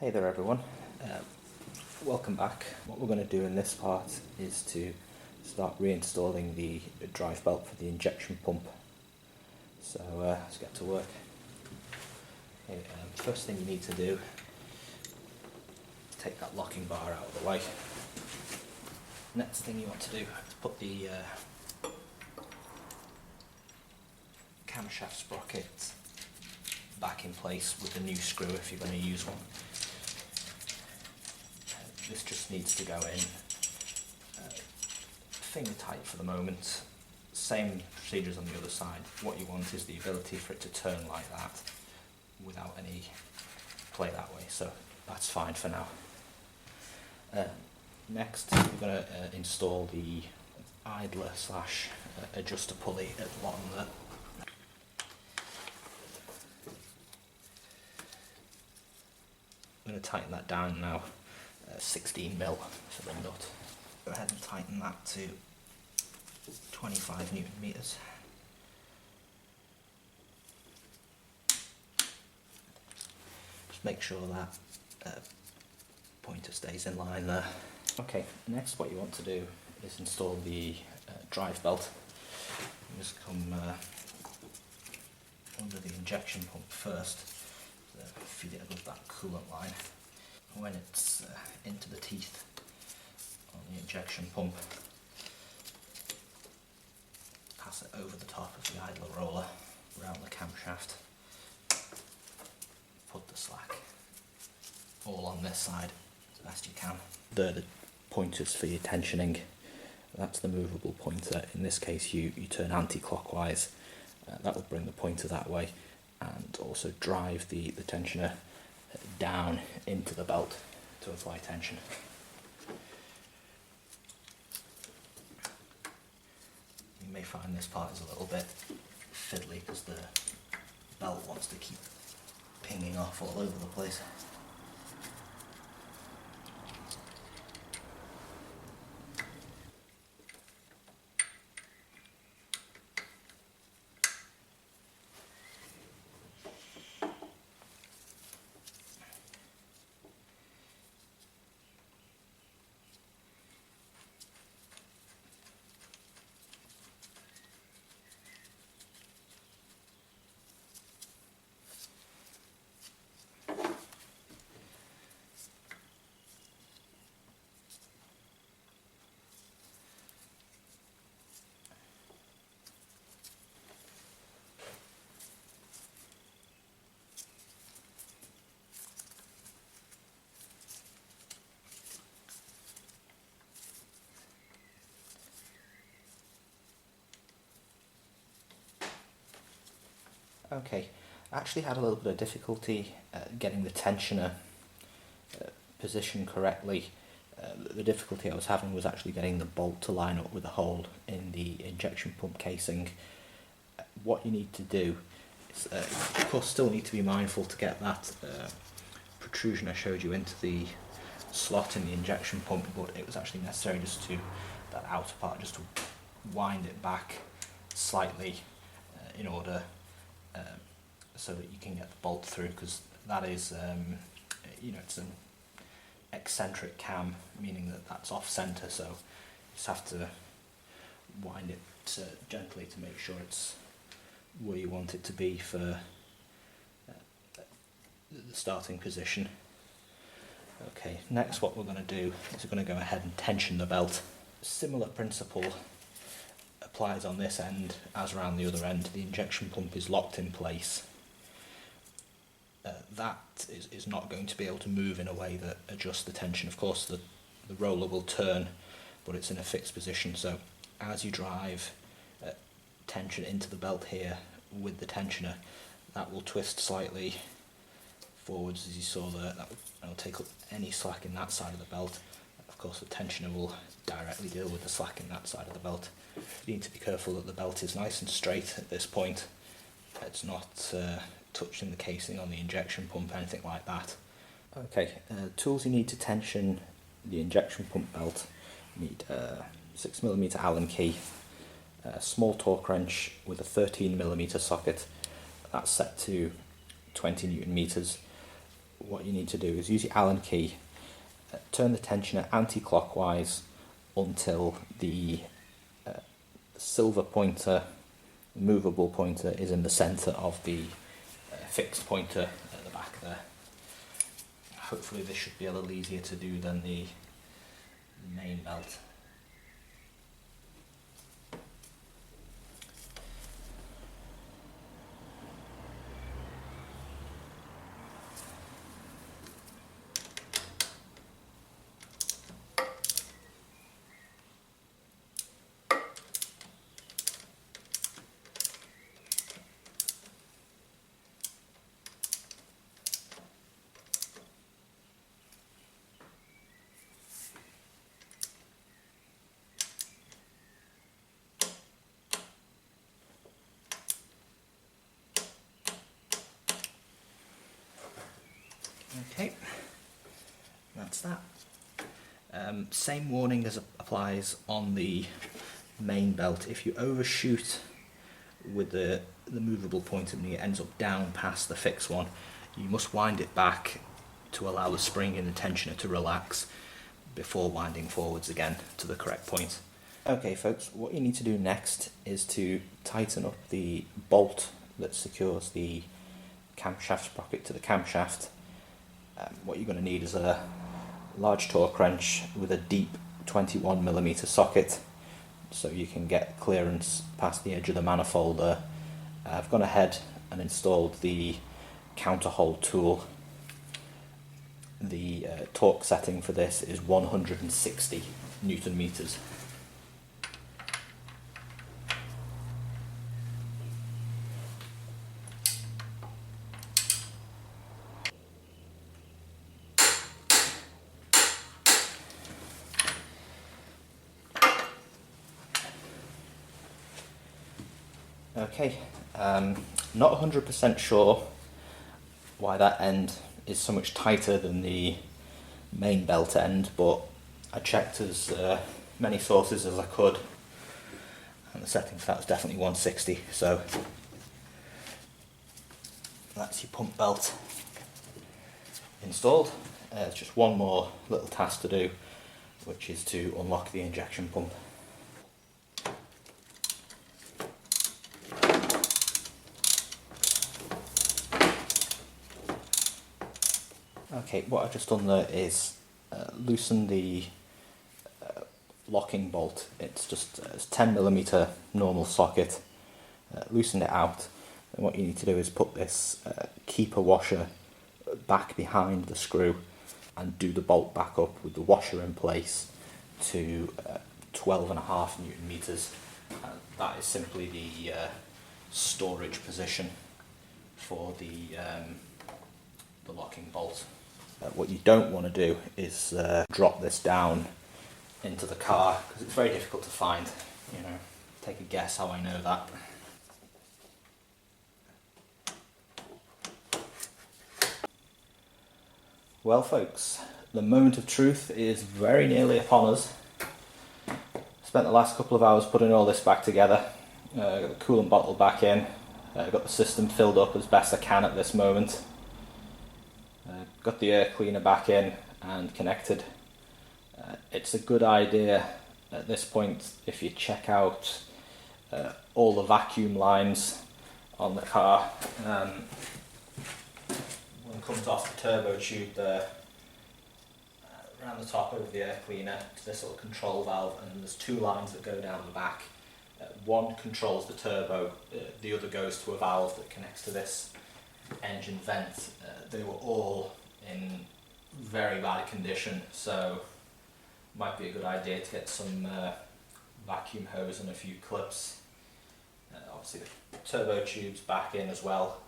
Hey there everyone, welcome back. What we're going to do in this part is to start reinstalling the drive belt for the injection pump. So let's get to work. Okay, first thing you need to do is take that locking bar out of the way. Next thing you want to do is put the camshaft sprocket back in place with the new screw if you're going to use one. This just needs to go in finger tight for the moment. Same procedures on the other side. What you want is the ability for it to turn like that without any play that way, so that's fine for now. Next we're going to install the idler slash adjuster pulley at the bottom there. I'm going to tighten that down now, 16mm for the nut. Go ahead and tighten that to 25 Newton meters. Just make sure that pointer stays in line there. Okay, next what you want to do is install the drive belt. You just come under the injection pump first, feed it above that coolant line. When it's into the teeth on the injection pump, pass it over the top of the idler roller around the camshaft. Put the slack all on this side as best you can. They're the pointers for your tensioning. That's the movable pointer. In this case you turn anti-clockwise. That will bring the pointer that way and also drive the tensioner down into the belt to apply tension. You may find this part is a little bit fiddly because the belt wants to keep pinging off all over the place. Okay, I actually had a little bit of difficulty getting the tensioner positioned correctly. The difficulty I was having was actually getting the bolt to line up with the hole in the injection pump casing. What you need to do is, of course, still need to be mindful to get that protrusion I showed you into the slot in the injection pump, but it was actually necessary just to, that outer part, just to wind it back slightly in order so that you can get the bolt through, because that is, it's an eccentric cam, meaning that that's off center, so you just have to wind it gently to make sure it's where you want it to be for the starting position. Okay, next what we're going to do is we're going to go ahead and tension the belt. Similar principle applies on this end as around the other end. The injection pump is locked in place. That is not going to be able to move in a way that adjusts the tension. Of course the roller will turn, but it's in a fixed position, so as you drive tension into the belt here with the tensioner, that will twist slightly forwards as you saw there. That will take up any slack in that side of the belt. Of course the tensioner will directly deal with the slack in that side of the belt. You need to be careful that the belt is nice and straight at this point. It's not touching the casing on the injection pump, anything like that. Okay, tools you need to tension the injection pump belt. You need a 6mm Allen key, a small torque wrench with a 13mm socket. That's set to 20 Newton meters. what you need to do is use your Allen key, turn the tensioner anti-clockwise until the silver pointer, movable pointer, is in the centre of the fixed pointer at the back there. Hopefully this should be a little easier to do than the main belt. Okay, that's that. Same warning as applies on the main belt. If you overshoot with the movable pointer and it ends up down past the fixed one, you must wind it back to allow the spring in the tensioner to relax before winding forwards again to the correct point. Okay folks, what you need to do next is to tighten up the bolt that secures the camshaft sprocket to the camshaft. What you're going to need is a large torque wrench with a deep 21mm socket so you can get clearance past the edge of the manifold there. I've gone ahead and installed the counterhole tool. The torque setting for this is 160 Newton meters. Okay, not 100% sure why that end is so much tighter than the main belt end, but I checked as many sources as I could, and the setting for that was definitely 160, so that's your pump belt installed. There's just one more little task to do, which is to unlock the injection pump. Okay, what I've just done there is loosen the locking bolt. It's just a 10mm normal socket. Loosen it out, and what you need to do is put this keeper washer back behind the screw and do the bolt back up with the washer in place to 12.5 Newton meters. That is simply the storage position for the locking bolt. What you don't want to do is drop this down into the car, because it's very difficult to find. You know, take a guess how I know that. Well folks, the moment of truth is very nearly upon us. Spent the last couple of hours putting all this back together. Got the coolant bottle back in, got the system filled up as best I can at this moment. Got the air cleaner back in and connected. It's a good idea at this point if you check out all the vacuum lines on the car. One comes off the turbo tube there, around the top over the air cleaner to this little control valve, and there's two lines that go down the back. One controls the turbo, the other goes to a valve that connects to this engine vent. They were all in very bad condition, so might be a good idea to get some vacuum hose and a few clips. Obviously the turbo tube's back in as well.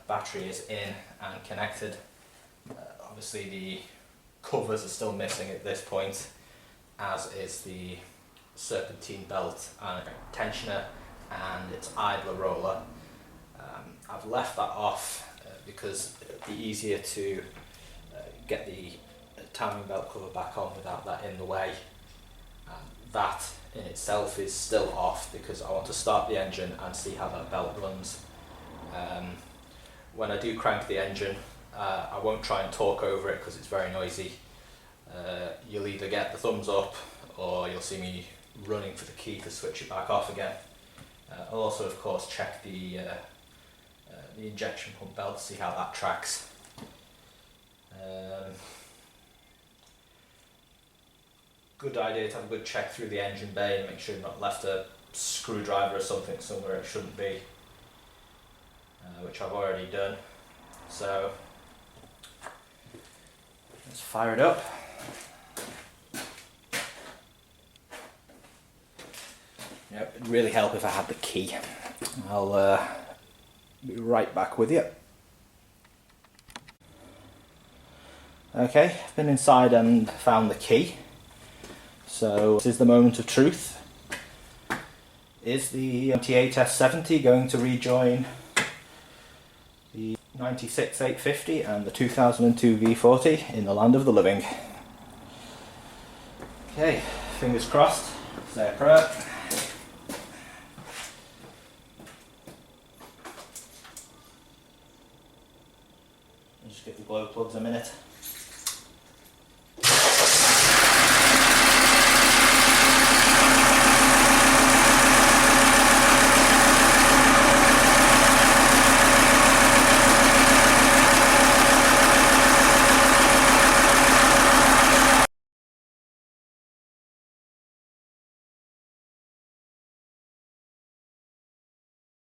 Battery is in and connected. Obviously the covers are still missing at this point, as is the serpentine belt and tensioner and its idler roller. I've left that off because it'd be easier to get the timing belt cover back on without that in the way. That in itself is still off because I want to start the engine and see how that belt runs. When I do crank the engine, I won't try and talk over it because it's very noisy. You'll either get the thumbs up or you'll see me running for the key to switch it back off again. I'll also of course check the injection pump belt to see how that tracks. Good idea to have a good check through the engine bay and make sure you've not left a screwdriver or something somewhere it shouldn't be, which I've already done. So let's fire it up. Yep, it'd really help if I had the key. I'll be right back with you. Okay, I've been inside and found the key. So this is the moment of truth. Is the M88 S70 going to rejoin the 96 850 and the 2002 V40 in the land of the living? Okay, fingers crossed. Say a prayer. Just give the glow plugs a minute.